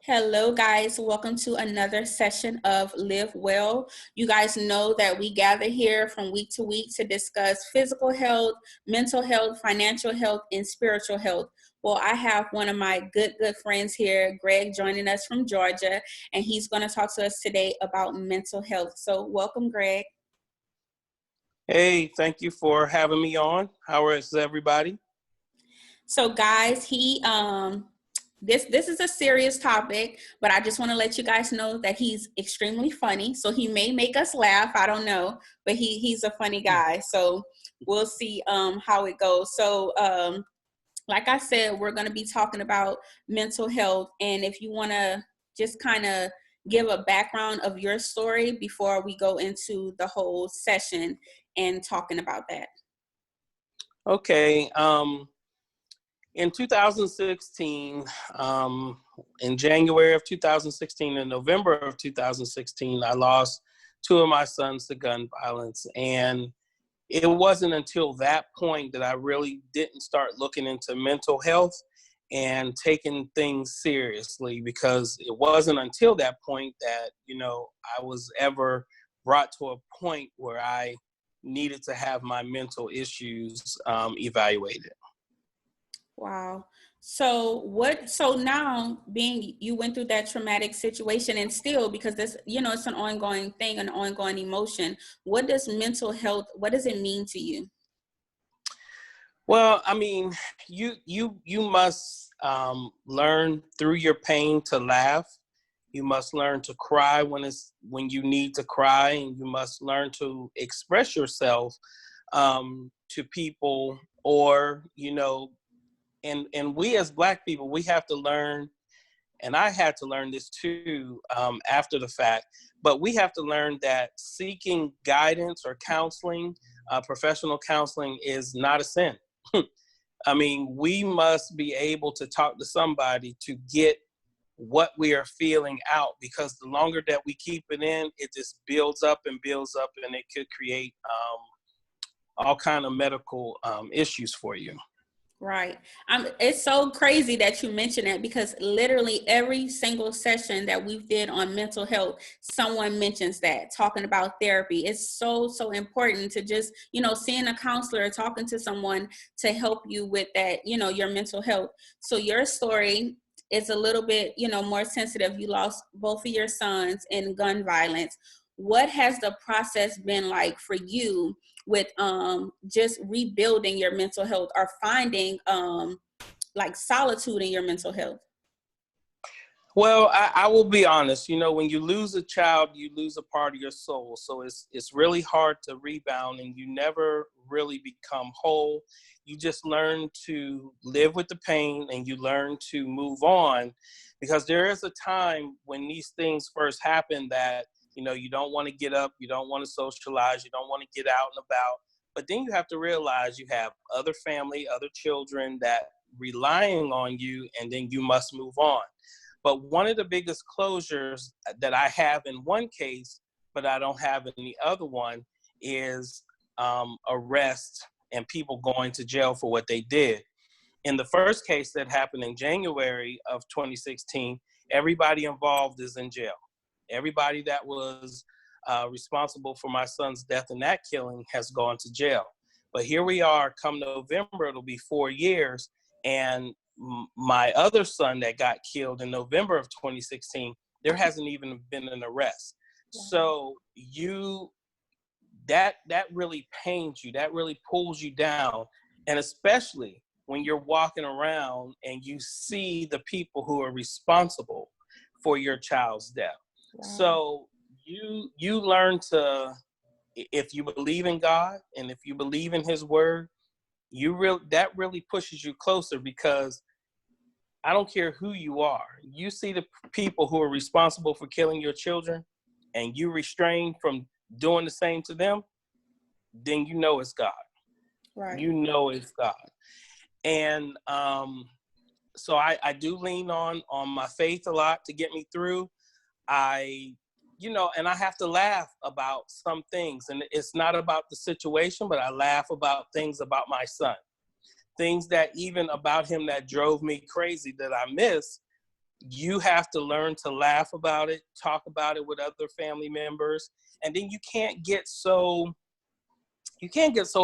Hello, guys. Welcome to another session of Live Well. You guys know that we gather here from week to week to discuss physical health, mental health, financial health, and spiritual health. Well, I have one of my good friends here, Greg, joining us from Georgia, and he's going to talk to us today about mental health. So welcome, Greg. Hey, thank you for having me on. How is everybody? So, guys, this is a serious topic, but I just want to let you guys know that he's extremely funny. So he may make us laugh. I don't know, but he's a funny guy. So we'll see how it goes. So like I said, we're going to be talking about mental health, and if you want to just kind of give a background of your story before we go into the whole session and talking about that. Okay. In 2016, in January of 2016 and November of 2016, I lost two of my sons to gun violence. And it wasn't until that point that I really didn't start looking into mental health and taking things seriously, because it wasn't until that point that, I was ever brought to a point where I needed to have my mental issues evaluated. Wow. So now being you went through that traumatic situation, and still, because this, it's an ongoing thing, an ongoing emotion. What does mental health, what does it mean to you? Well, I mean, you must learn through your pain to laugh. You must learn to cry when you need to cry, and you must learn to express yourself to people, or and we as Black people, we have to learn, and I had to learn this too after the fact, but we have to learn that seeking guidance or counseling, professional counseling, is not a sin. I mean, we must be able to talk to somebody to get what we are feeling out, because the longer that we keep it in, it just builds up, and it could create all kind of medical issues for you. Right. It's so crazy that you mentioned that, because literally every single session that we did on mental health, someone mentions that, talking about therapy. It's so important to just, seeing a counselor, talking to someone to help you with that, your mental health. So your story is a little bit, more sensitive. You lost both of your sons in gun violence. What has the process been like for you with just rebuilding your mental health, or finding like solitude in your mental health? Well, I will be honest. When you lose a child, you lose a part of your soul. So it's really hard to rebound, and you never really become whole. You just learn to live with the pain, and you learn to move on, because there is a time when these things first happen that, you don't want to get up, you don't want to socialize, you don't want to get out and about. But then you have to realize you have other family, other children that relying on you, and then you must move on. But one of the biggest closures that I have in one case, but I don't have in the other one, is arrest and people going to jail for what they did. In the first case that happened in January of 2016, everybody involved is in jail. Everybody that was responsible for my son's death in that killing has gone to jail. But here we are, come November, it'll be 4 years, and my other son that got killed in November of 2016, there hasn't even been an arrest. So that really pains you, that really pulls you down, and especially when you're walking around and you see the people who are responsible for your child's death. Wow. So you learn to, if you believe in God and if you believe in His word, that really pushes you closer, because I don't care who you are. You see the people who are responsible for killing your children, and you restrain from doing the same to them, then you know it's God. Right. You know it's God. And so I do lean on my faith a lot to get me through. And I have to laugh about some things. And it's not about the situation, but I laugh about things about my son. Things that even about him that drove me crazy that I miss, You have to learn to laugh about it, talk about it with other family members, and then you can't get so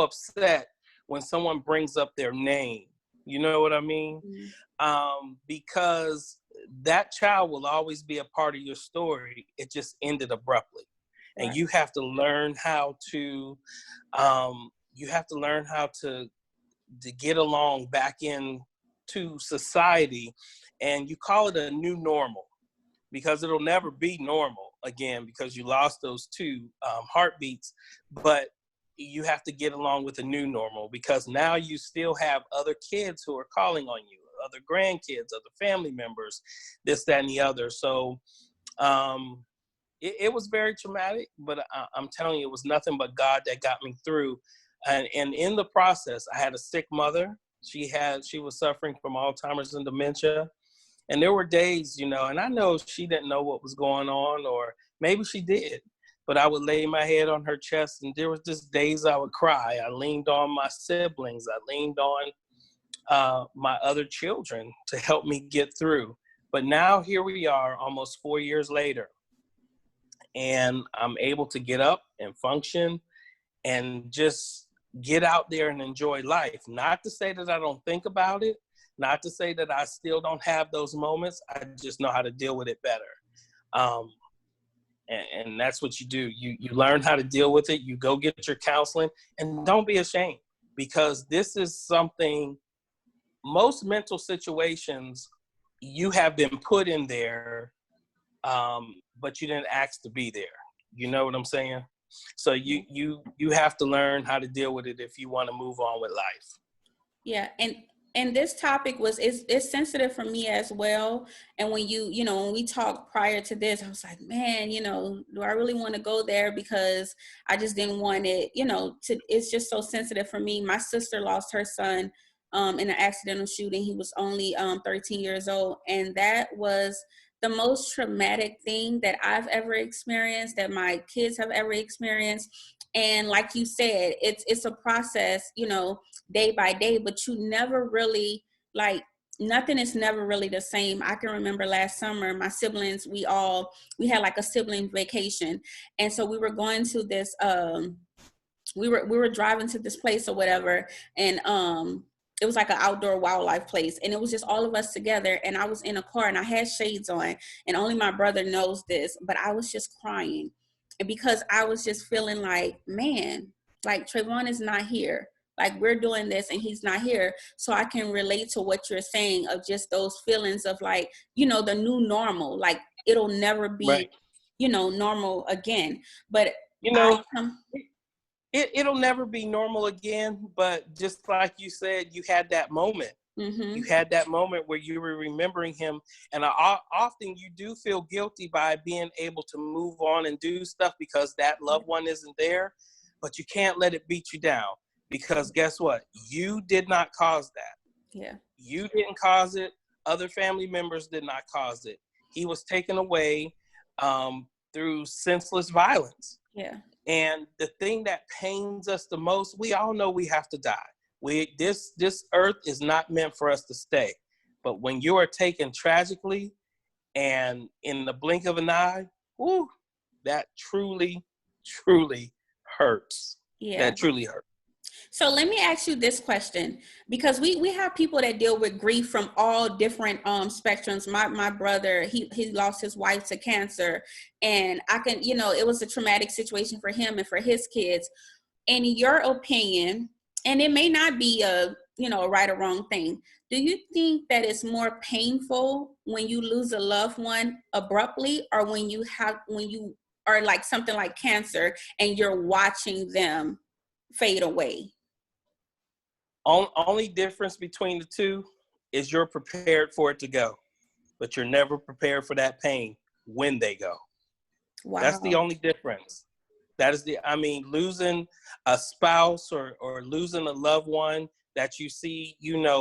upset when someone brings up their name. You know what I mean? Mhm. Because that child will always be a part of your story. It just ended abruptly, and Right. you have to learn how to get along back into society, and you call it a new normal because it'll never be normal again because you lost those two heartbeats. But you have to get along with the new normal because now you still have other kids who are calling on you, other grandkids, other family members, this, that, and the other. So it was very traumatic, but I'm telling you, it was nothing but God that got me through. And in the process, I had a sick mother. She was suffering from Alzheimer's and dementia. And there were days, and I know she didn't know what was going on, or maybe she did, but I would lay my head on her chest, and there was just days I would cry. I leaned on my siblings. I leaned on my other children to help me get through. But now here we are almost 4 years later, and I'm able to get up and function and just get out there and enjoy life. Not to say that I don't think about it, not to say that I still don't have those moments. I just know how to deal with it better. Um, and that's what you do. You learn how to deal with it. You go get your counseling, and don't be ashamed, because this is something, most mental situations, you have been put in there, but you didn't ask to be there. You know what I'm saying? So you have to learn how to deal with it if you want to move on with life. Yeah, and this topic it's sensitive for me as well. And when when we talked prior to this, I was like, man, do I really want to go there? Because I just didn't want it, it's just so sensitive for me. My sister lost her son in an accidental shooting. He was only 13 years old, and that was the most traumatic thing that I've ever experienced, that my kids have ever experienced. And like you said, it's a process, day by day, but you never really, like, nothing is never really the same. I can remember last summer, my siblings, we had like a sibling vacation. And so we were going to this, we were driving to this place or whatever. And, it was like an outdoor wildlife place, and it was just all of us together. And I was in a car and I had shades on, and only my brother knows this, but I was just crying. And because I was just feeling like, man, like Trayvon is not here. Like, we're doing this and he's not here. So I can relate to what you're saying, of just those feelings of like, the new normal, like it'll never be, Right. normal again. But You I know, it'll never be normal again, but just like you said, you had that moment. You mm-hmm. had that moment where you were remembering him. And often you do feel guilty by being able to move on and do stuff because that loved one isn't there, but you can't let it beat you down, because guess what? You did not cause that. Yeah. You didn't cause it. Other family members did not cause it. He was taken away through senseless violence. Yeah. And the thing that pains us the most, we all know we have to die. This earth is not meant for us to stay. But when you are taken tragically and in the blink of an eye, whoo, that truly, truly hurts. Yeah. That truly hurts. So let me ask you this question, because we have people that deal with grief from all different spectrums. My brother, he lost his wife to cancer, and I can, it was a traumatic situation for him and for his kids. In your opinion, and it may not be a right or wrong thing, do you think that it's more painful when you lose a loved one abruptly, or when you are like something like cancer and you're watching them fade away? Only difference between the two is you're prepared for it to go, but you're never prepared for that pain when they go. That's the Wow. only difference. Losing a spouse or losing a loved one that you see,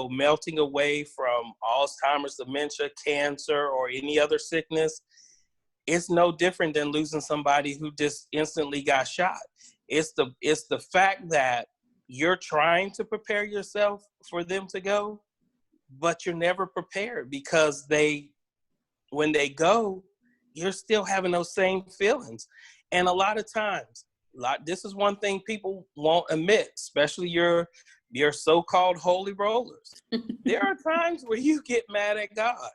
melting away from Alzheimer's, dementia, cancer, or any other sickness, it's no different than losing somebody who just instantly got shot. It's the fact that you're trying to prepare yourself for them to go, but you're never prepared because they when they go, you're still having those same feelings. And a lot of times, this is one thing people won't admit, especially your so-called holy rollers. There are times where you get mad at God.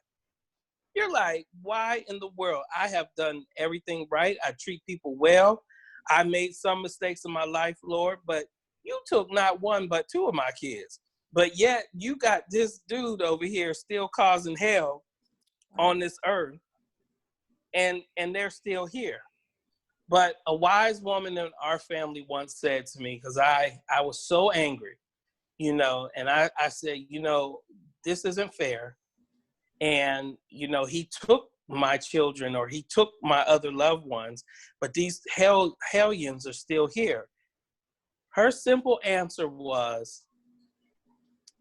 You're like, why in the world? I have done everything right. I treat people well. I made some mistakes in my life, Lord, but you took not one, but two of my kids. But yet you got this dude over here still causing hell on this earth, and they're still here. But a wise woman in our family once said to me, because I was so angry, and I said, this isn't fair. And, he took my children, or he took my other loved ones, but these hellions are still here. Her simple answer was,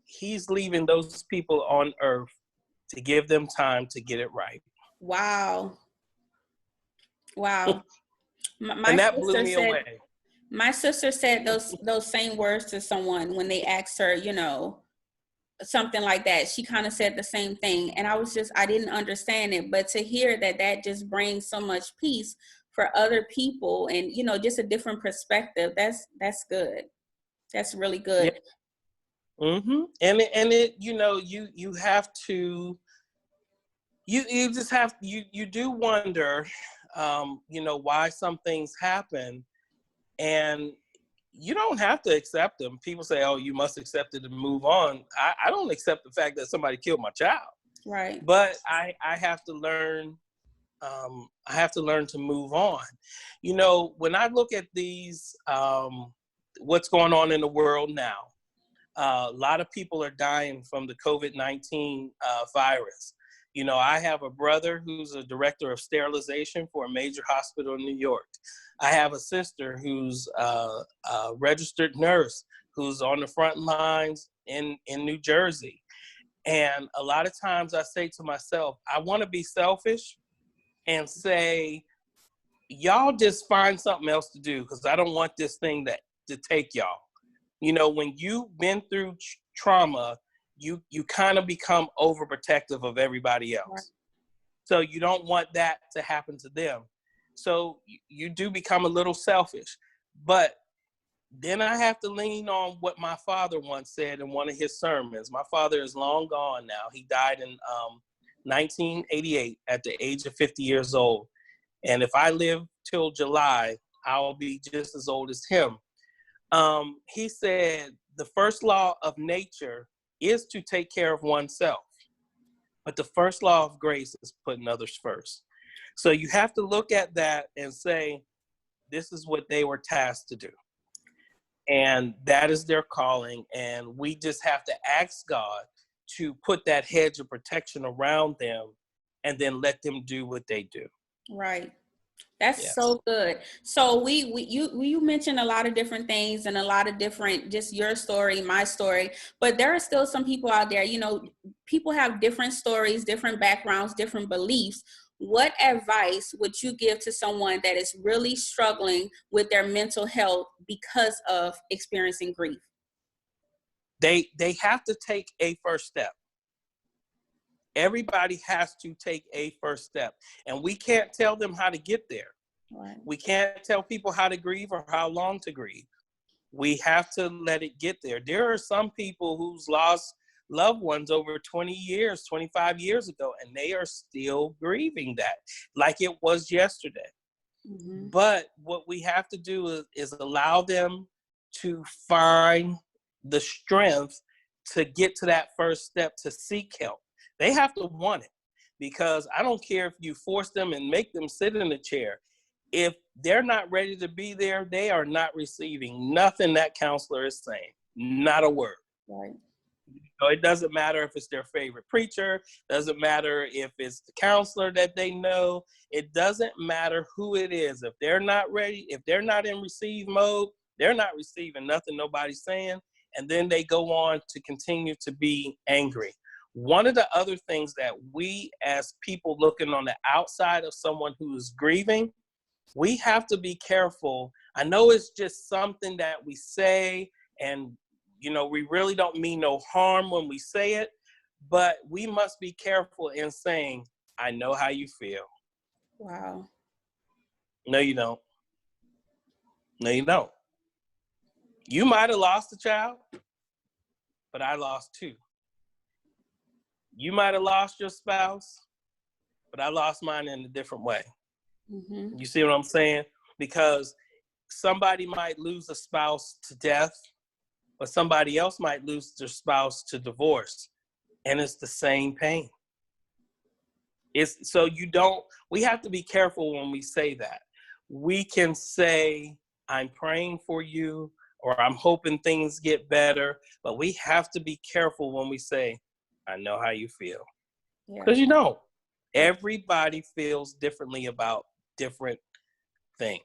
he's leaving those people on earth to give them time to get it right. Wow. Wow. My And that blew sister me said, away. my sister said those same words to someone when they asked her, something like that. She kind of said the same thing. And I didn't understand it. But to hear that just brings so much peace for other people, and, just a different perspective. That's good. That's really good. Yeah. Mm-hmm. And it you have to, you just have, you do wonder, why some things happen, and you don't have to accept them. People say, oh, you must accept it and move on. I don't accept the fact that somebody killed my child. Right. But I have to learn, to move on. When I look at these, what's going on in the world now, a lot of people are dying from the COVID-19 virus. I have a brother who's a director of sterilization for a major hospital in New York. I have a sister who's a registered nurse who's on the front lines in New Jersey. And a lot of times I say to myself, I want to be selfish and say, y'all just find something else to do, because I don't want this thing to take y'all. When you've been through trauma, you kind of become overprotective of everybody else. Right. So you don't want that to happen to them. So you do become a little selfish. But then I have to lean on what my father once said in one of his sermons. My father is long gone now. He died in 1988 at the age of 50 years old. And if I live till July, I'll be just as old as him. He said, the first law of nature is to take care of oneself. But the first law of grace is putting others first. So you have to look at that and say, this is what they were tasked to do. And that is their calling. And we just have to ask God to put that hedge of protection around them, and then let them do what they do. Right. That's so good. So you mentioned a lot of different things, and a lot of different, just your story, my story, but there are still some people out there, people have different stories, different backgrounds, different beliefs. What advice would you give to someone that is really struggling with their mental health because of experiencing grief? They have to take a first step. Everybody has to take a first step, and we can't tell them how to get there. Right. We can't tell people how to grieve or how long to grieve. We have to let it get there. There are some people who's lost loved ones over 20 years, 25 years ago, and they are still grieving that like it was yesterday. Mm-hmm. But what we have to do is allow them to find the strength to get to that first step, to seek help. They have to want it, because I don't care if you force them and make them sit in a chair. If they're not ready to be there, they are not receiving nothing that counselor is saying. Not a word. Right. So it doesn't matter if it's their favorite preacher. Doesn't matter if it's the counselor that they know. It doesn't matter who it is. If they're not ready, if they're not in receive mode, they're not receiving nothing nobody's saying. And then they go on to continue to be angry. One of the other things that we, as people looking on the outside of someone who is grieving, we have to be careful. I know it's just something that we say, and we really don't mean no harm when we say it, but we must be careful in saying, I know how you feel. Wow. No, you don't. No, you don't. You might have lost a child, but I lost two. You might have lost your spouse, but I lost mine in a different way. Mm-hmm. You see what I'm saying? Because somebody might lose a spouse to death, but somebody else might lose their spouse to divorce. And it's the same pain. It's so you don't, we have to be careful when we say that. We can say, I'm praying for you, or I'm hoping things get better, but we have to be careful when we say, I know how you feel. Yeah. Because you don't. Everybody feels differently about different things.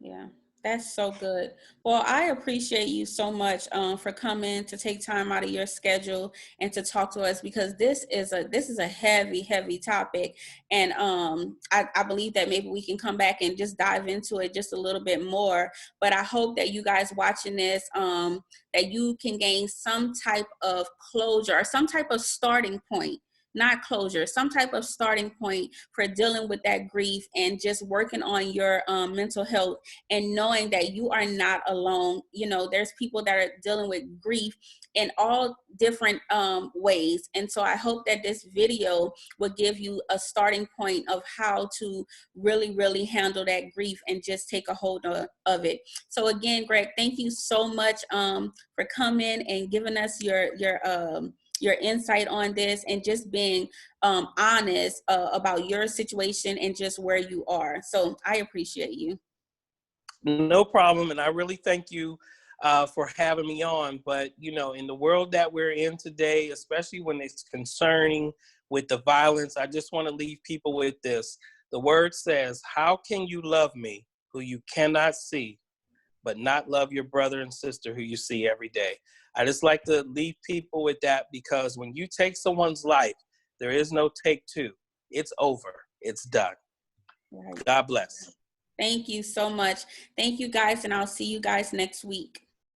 Yeah, that's so good. Well, I appreciate you so much for coming to take time out of your schedule and to talk to us, because this is a heavy topic, and I believe that maybe we can come back and just dive into it just a little bit more. But I hope that you guys watching this, that you can gain some type of closure or some type of starting point. Not closure, some type of starting point for dealing with that grief and just working on your mental health, and knowing that you are not alone. You know, there's people that are dealing with grief in all different ways. And so I hope that this video will give you a starting point of how to really handle that grief and just take a hold of it. So again, Greg, thank you so much for coming and giving us your insight on this, and just being honest about your situation and just where you are. So I appreciate you. No problem. And I really thank you for having me on. But, you know, in the world that we're in today, especially when it's concerning with the violence, I just want to leave people with this. The word says, how can you love me who you cannot see, but not love your brother and sister who you see every day? I just like to leave people with that, because when you take someone's life, there is no take two. It's over. It's done. Right. God bless. Thank you so much. Thank you guys, and I'll see you guys next week.